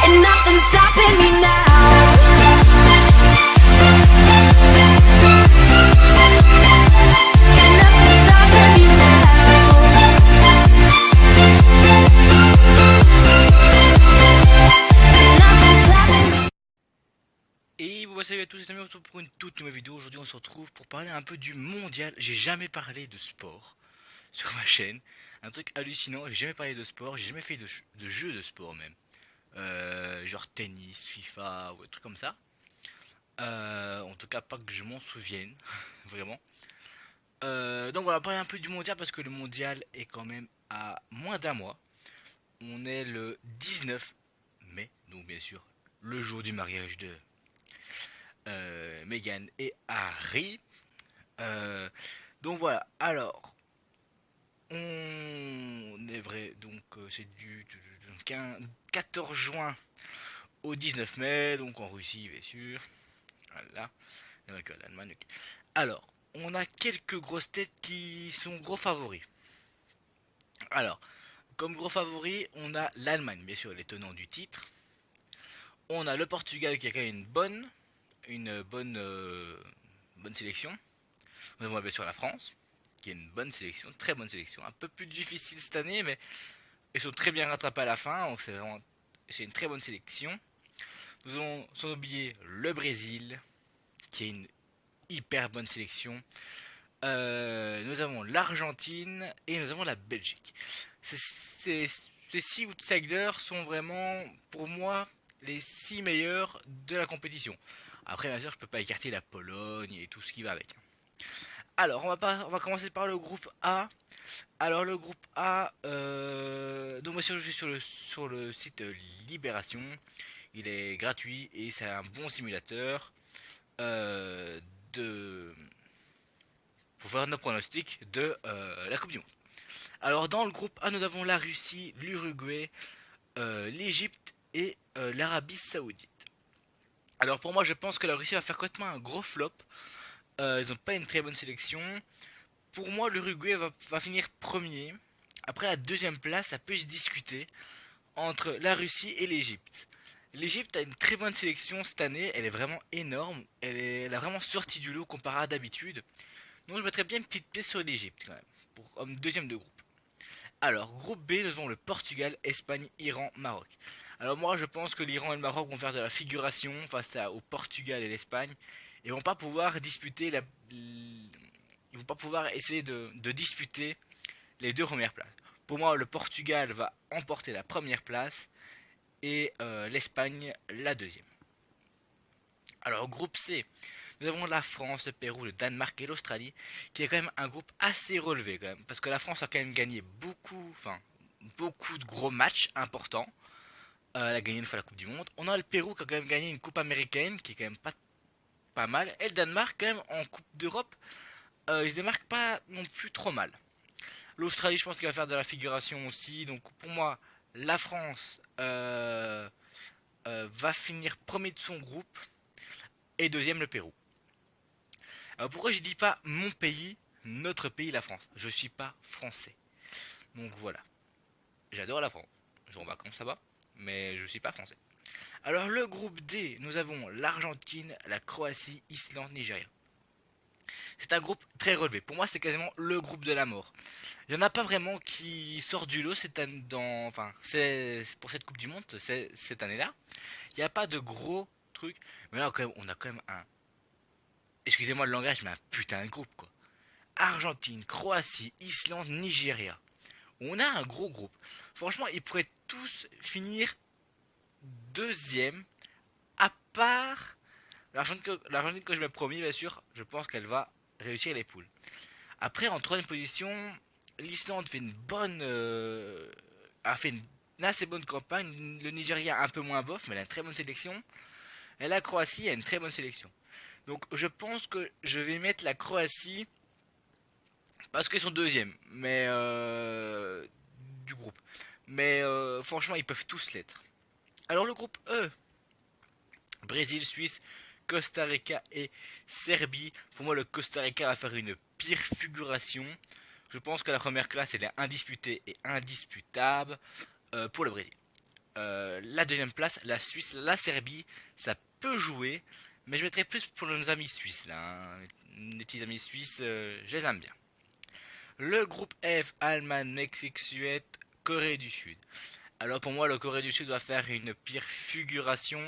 and nothing's stopping me now. Et bon, salut à tous les amis, on se retrouve pour une toute nouvelle vidéo. Aujourd'hui on se retrouve pour parler un peu du mondial. J'ai jamais parlé de sport sur ma chaîne. Un truc hallucinant, j'ai jamais parlé de sport, j'ai jamais fait de jeux de sport même. Genre tennis, FIFA ou des trucs comme ça. En tout cas pas que je m'en souvienne, vraiment. Donc voilà, parler un peu du mondial parce que le mondial est quand même à moins d'un mois. On est le 19 mai, donc bien sûr le jour du mariage de Meghan et Harry. Donc voilà, alors on est vrai, donc c'est du 14 juin au 19 mai, donc en Russie bien sûr. Voilà, donc l'Allemagne. Okay. Alors, on a quelques grosses têtes qui sont gros favoris. Alors, comme gros favoris, on a l'Allemagne, bien sûr, les tenants du titre. On a le Portugal qui a quand même une bonne sélection. Nous avons bien sûr la France, qui est une bonne sélection, très bonne sélection. Un peu plus difficile cette année, mais ils sont très bien rattrapés à la fin, donc c'est une très bonne sélection. Nous avons sans oublier le Brésil, qui est une hyper bonne sélection. Nous avons l'Argentine et nous avons la Belgique. Ces 6 outsiders sont vraiment, pour moi, les 6 meilleurs de la compétition. Après, bien sûr, je peux pas écarter la Pologne et tout ce qui va avec. Alors, on va commencer par le groupe A. Alors, le groupe A, donc moi, je suis sur le site Libération. Il est gratuit et c'est un bon simulateur pour faire nos pronostics de la Coupe du Monde. Alors, dans le groupe A, nous avons la Russie, l'Uruguay, l'Égypte et l'Arabie Saoudite. Alors pour moi je pense que la Russie va faire complètement un gros flop. Ils n'ont pas une très bonne sélection. Pour moi l'Uruguay va finir premier. Après la deuxième place ça peut se discuter entre la Russie et l'Égypte. L'Égypte a une très bonne sélection cette année, elle est vraiment énorme. Elle a vraiment sorti du lot comparé à d'habitude. Donc je mettrais bien une petite pièce sur l'Égypte quand même, pour deuxième de groupe. Alors, groupe B, nous avons le Portugal, Espagne, Iran, Maroc. Alors moi, je pense que l'Iran et le Maroc vont faire de la figuration face au Portugal et l'Espagne. Et vont pas pouvoir disputer ils vont pas pouvoir essayer de disputer les deux premières places. Pour moi, le Portugal va emporter la première place et l'Espagne la deuxième. Alors, groupe C, nous avons la France, le Pérou, le Danemark et l'Australie, qui est quand même un groupe assez relevé quand même, parce que la France a quand même gagné beaucoup de gros matchs importants. Elle a gagné une fois la Coupe du Monde. On a le Pérou qui a quand même gagné une Coupe américaine, qui est quand même pas mal. Et le Danemark quand même en Coupe d'Europe, il se démarque pas non plus trop mal. L'Australie, je pense qu'il va faire de la figuration aussi. Donc pour moi, la France va finir premier de son groupe et deuxième le Pérou. Alors pourquoi je dis pas mon pays, notre pays, la France? Je suis pas français. Donc voilà. J'adore la France. Je vais en vacances là-bas, mais je suis pas français. Alors le groupe D, nous avons l'Argentine, la Croatie, Islande, Nigeria. C'est un groupe très relevé. Pour moi, c'est quasiment le groupe de la mort. Il n'y en a pas vraiment qui sort du lot cette année c'est pour cette Coupe du Monde, cette année-là. Il n'y a pas de gros trucs. Mais là, on a quand même un... Excusez-moi le langage, mais un putain de groupe, quoi. Argentine, Croatie, Islande, Nigeria. On a un gros groupe. Franchement, ils pourraient tous finir deuxième, à part l'Argentine que je m'ai promis, bien sûr. Je pense qu'elle va réussir les poules. Après, en troisième position, l'Islande fait a fait une assez bonne campagne. Le Nigeria un peu moins bof, mais elle a une très bonne sélection. Et la Croatie a une très bonne sélection. Donc je pense que je vais mettre la Croatie parce qu'ils sont deuxième, mais du groupe. Mais franchement, ils peuvent tous l'être. Alors le groupe E, Brésil, Suisse, Costa Rica et Serbie. Pour moi, le Costa Rica va faire une pire figuration. Je pense que la première classe elle est indisputée et indisputable pour le Brésil. la deuxième place, la Suisse, la Serbie, ça peut jouer, mais je mettrais plus pour nos amis suisses là, hein. Les petits amis suisses, je les aime bien. Le groupe F, Allemagne, Mexique, Suède, Corée du Sud. Alors pour moi, le Corée du Sud va faire une pire figuration.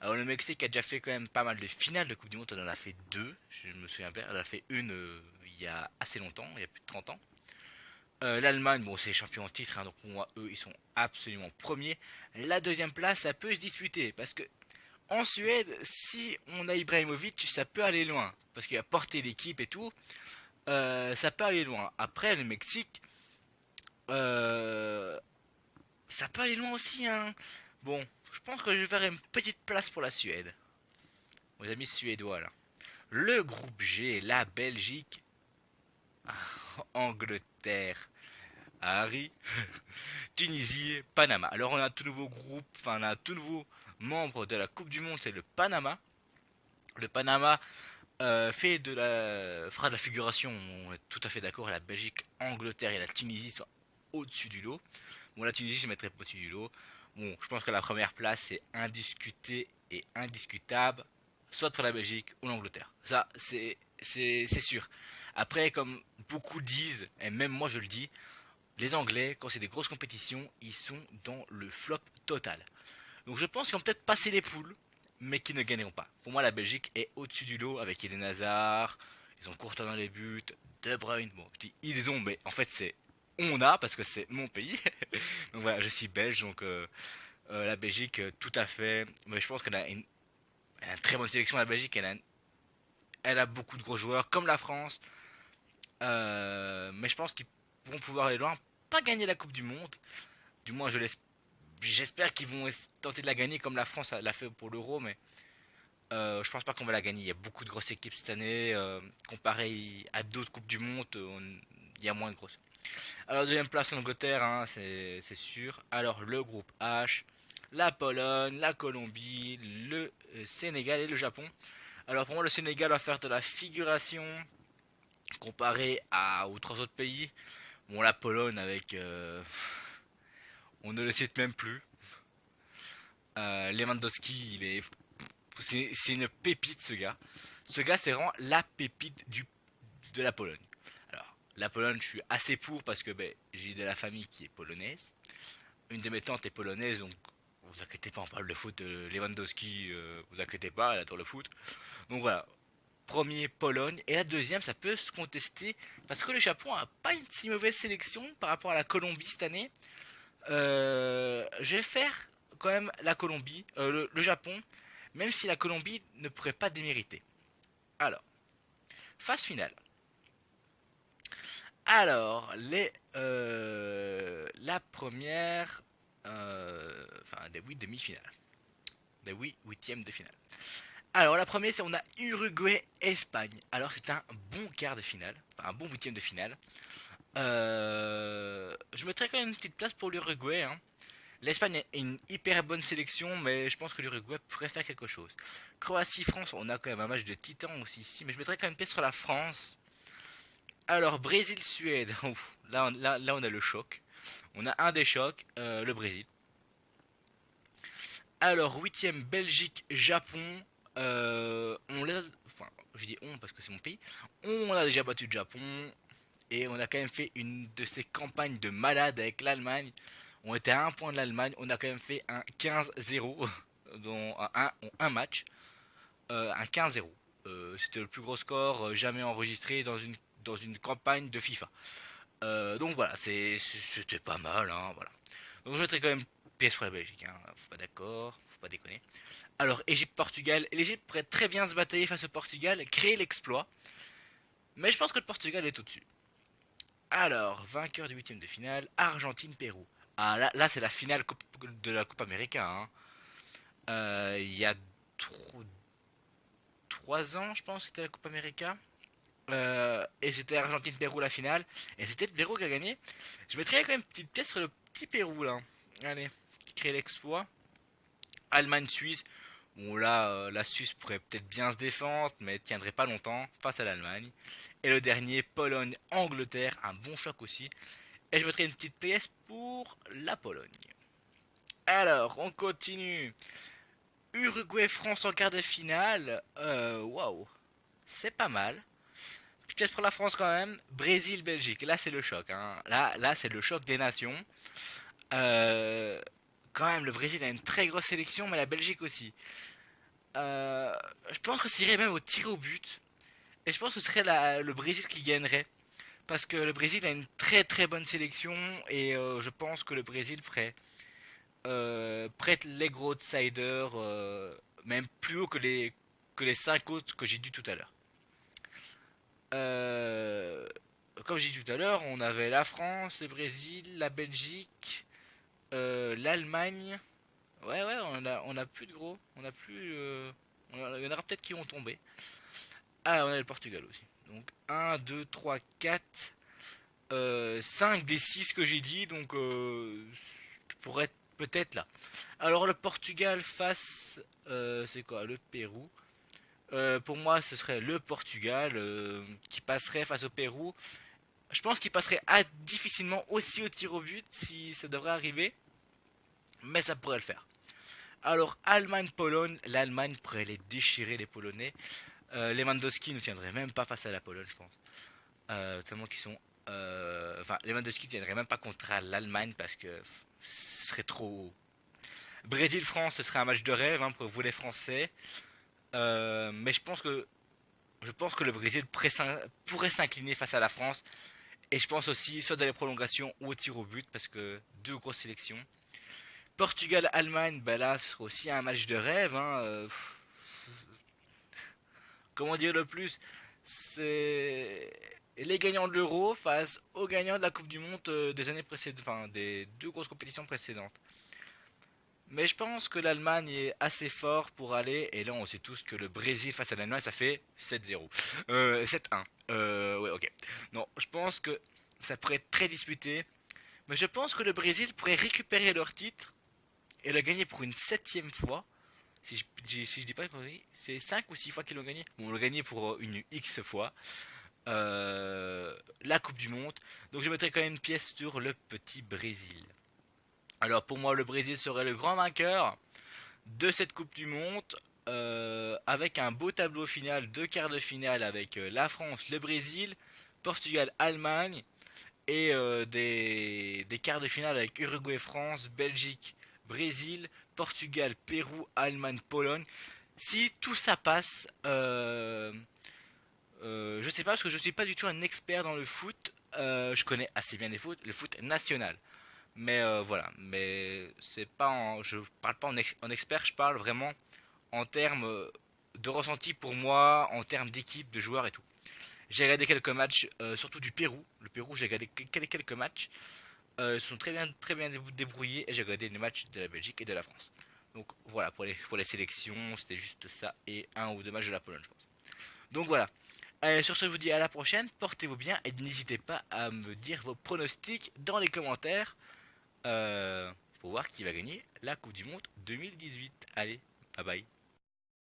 Alors le Mexique a déjà fait quand même pas mal de finales de Coupe du Monde, on en a fait deux, je me souviens bien, on en a fait une il y a assez longtemps, il y a plus de 30 ans. L'Allemagne, bon c'est les champions en titre, hein, donc pour moi eux ils sont absolument premiers. La deuxième place ça peut se disputer, parce que en Suède, si on a Ibrahimovic, ça peut aller loin, parce qu'il a porté l'équipe et tout, ça peut aller loin. Après le Mexique, euh, ça peut aller loin aussi, hein. Bon, je pense que je vais faire une petite place pour la Suède. Aux amis suédois là. Le groupe G, la Belgique, Angleterre, Harry, Tunisie, Panama. Alors on a un tout nouveau groupe, enfin on a un tout nouveau membre de la Coupe du Monde, c'est le Panama. Le Panama fera de la figuration, on est tout à fait d'accord. La Belgique, Angleterre et la Tunisie sont au-dessus du lot. Bon, la Tunisie, je mettrais pas au-dessus du lot. Bon, je pense que la première place, c'est indiscuté et indiscutable, soit pour la Belgique ou l'Angleterre. Ça, c'est sûr. Après, comme beaucoup disent, et même moi je le dis, les Anglais, quand c'est des grosses compétitions, ils sont dans le flop total. Donc je pense qu'ils vont peut-être passer les poules, mais qu'ils ne gagneront pas. Pour moi, la Belgique est au-dessus du lot avec Eden Hazard, ils ont Courtois dans les buts, De Bruyne, bon, je dis ils ont, mais en fait c'est on a, parce que c'est mon pays. Donc voilà, je suis belge, donc la Belgique, tout à fait. Mais je pense elle a une très bonne sélection, la Belgique, elle a beaucoup de gros joueurs, comme la France. Mais je pense qu'ils vont pouvoir aller loin, pas gagner la Coupe du Monde. Du moins, j'espère qu'ils vont tenter de la gagner comme la France l'a fait pour l'Euro, mais je pense pas qu'on va la gagner. Il y a beaucoup de grosses équipes cette année. Comparé à d'autres Coupes du Monde, il y a moins de grosses. Alors deuxième place l'Angleterre, hein, c'est sûr. Alors le groupe H, la Pologne, la Colombie, le Sénégal et le Japon. Alors pour moi le Sénégal va faire de la figuration comparé aux trois autres pays. Bon la Pologne avec... on ne le cite même plus. Lewandowski, c'est une pépite ce gars. Ce gars c'est vraiment la pépite de la Pologne. Alors, la Pologne, je suis assez pour parce que j'ai de la famille qui est polonaise. Une de mes tantes est polonaise, donc vous inquiétez pas, on parle de foot de Lewandowski, vous inquiétez pas, elle adore le foot. Donc voilà, premier Pologne, et la deuxième, ça peut se contester parce que le Japon a pas une si mauvaise sélection par rapport à la Colombie cette année. Je vais faire quand même la Colombie, le Japon, même si la Colombie ne pourrait pas démériter. Alors, phase finale. Alors, la première, enfin des 8 demi-finales, des 8 huitièmes de finale. Alors la première, c'est on a Uruguay-Espagne. Alors c'est un bon quart de finale, enfin un bon huitième de finale. Je mettrais quand même une petite place pour l'Uruguay, hein. L'Espagne est une hyper bonne sélection, mais je pense que l'Uruguay pourrait faire quelque chose. Croatie-France, on a quand même un match de titan aussi ici, mais je mettrais quand même une pièce sur la France. Alors, Brésil-Suède, là on a le choc. On a un des chocs, le Brésil. Alors, huitième, Belgique-Japon. On les a, enfin, je dis on parce que c'est mon pays. On a déjà battu le Japon. Et on a quand même fait une de ces campagnes de malade avec l'Allemagne. On était à un point de l'Allemagne. On a quand même fait un 15-0 dans un match. Un 15-0. C'était le plus gros score jamais enregistré dans une campagne de FIFA. Donc voilà, c'était pas mal, hein, voilà. Donc je mettrais quand même pièce pour la Belgique, hein, faut pas d'accord, faut pas déconner. Alors Égypte-Portugal, l'Égypte pourrait très bien se batailler face au Portugal, créer l'exploit, mais je pense que le Portugal est au-dessus. Alors, vainqueur du huitième de finale, Argentine-Pérou. Ah là c'est la finale de la Coupe América, hein. Il y a 3 ans, je pense, c'était la Coupe América. Et c'était Argentine-Pérou la finale. Et c'était le Pérou qui a gagné. Je mettrais quand même une petite pièce sur le petit Pérou là. Allez, qui crée l'exploit. Allemagne-Suisse. Bon là, la Suisse pourrait peut-être bien se défendre, mais tiendrait pas longtemps face à l'Allemagne. Et le dernier, Pologne-Angleterre. Un bon choc aussi. Et je mettrais une petite pièce pour la Pologne. Alors, on continue. Uruguay-France en quart de finale. Waouh. C'est pas mal. Peut-être pour la France quand même. Brésil-Belgique. Là, c'est le choc. Hein. Là c'est le choc des nations. Euh, Quand même, le Brésil a une très grosse sélection, mais la Belgique aussi. Je pense que ça irait même au tir au but. Et je pense que ce serait le Brésil qui gagnerait. Parce que le Brésil a une très très bonne sélection. Et je pense que le Brésil prête les gros outsiders. Même plus haut que les 5 autres que j'ai dit tout à l'heure. Euh, Comme j'ai dit tout à l'heure, on avait la France, le Brésil, la Belgique, l'Allemagne. Ouais, on a plus de gros. On a plus. Il y en aura peut-être qui vont tomber. Ah, on a le Portugal aussi. Donc 1, 2, 3, 4, 5 des 6 que j'ai dit. Donc pour être peut-être là. Alors le Portugal face. C'est quoi? Le Pérou. Pour moi, ce serait le Portugal qui passerait face au Pérou. Je pense qu'il passerait difficilement aussi au tir au but si ça devrait arriver. Mais ça pourrait le faire. Alors, Allemagne-Pologne, l'Allemagne pourrait les déchirer, les Polonais. Lewandowski ne tiendrait même pas face à la Pologne, je pense. Tellement qu'ils sont. Enfin, Lewandowski ne tiendrait même pas contre l'Allemagne parce que ce serait trop. Brésil-France, ce serait un match de rêve hein, pour vous les Français. Mais je pense que le Brésil pourrait s'incliner face à la France. Et je pense aussi soit dans les prolongations ou au tir au but parce que deux grosses sélections. Portugal-Allemagne, bah là, ce sera aussi un match de rêve. Hein, comment dire le plus? C'est les gagnants de l'Euro face aux gagnants de la Coupe du Monde des années précédentes, enfin des deux grosses compétitions précédentes. Mais je pense que l'Allemagne est assez fort pour aller. Et là, on sait tous que le Brésil face à l'Allemagne, ça fait 7-0. 7-1. Ouais, ok. Non, je pense que ça pourrait être très disputé. Mais je pense que le Brésil pourrait récupérer leur titre et le gagner pour une 7e fois. Si je dis pas, c'est 5 ou 6 fois qu'ils l'ont gagné. Bon, on l'a gagné pour une X fois. La Coupe du Monde. Donc je mettrai quand même une pièce sur le petit Brésil. Alors pour moi, le Brésil serait le grand vainqueur de cette Coupe du Monde. Avec un beau tableau final, deux quarts de finale avec la France, le Brésil, Portugal, Allemagne. Et des quarts de finale avec Uruguay, France, Belgique, Brésil, Portugal, Pérou, Allemagne, Pologne. Si tout ça passe, je sais pas parce que je suis pas du tout un expert dans le foot. Je connais assez bien le foot national. Mais voilà, mais c'est pas je parle pas en expert, je parle vraiment en termes de ressenti pour moi, en termes d'équipe, de joueurs et tout. J'ai regardé quelques matchs, surtout du Pérou. Le Pérou, j'ai regardé quelques matchs. Ils sont très bien débrouillés et j'ai regardé les matchs de la Belgique et de la France. Donc voilà, pour les sélections, c'était juste ça et un ou deux matchs de la Pologne, je pense. Donc voilà. Sur ce, je vous dis à la prochaine. Portez-vous bien et n'hésitez pas à me dire vos pronostics dans les commentaires pour voir qui va gagner la Coupe du Monde 2018. Allez, bye bye.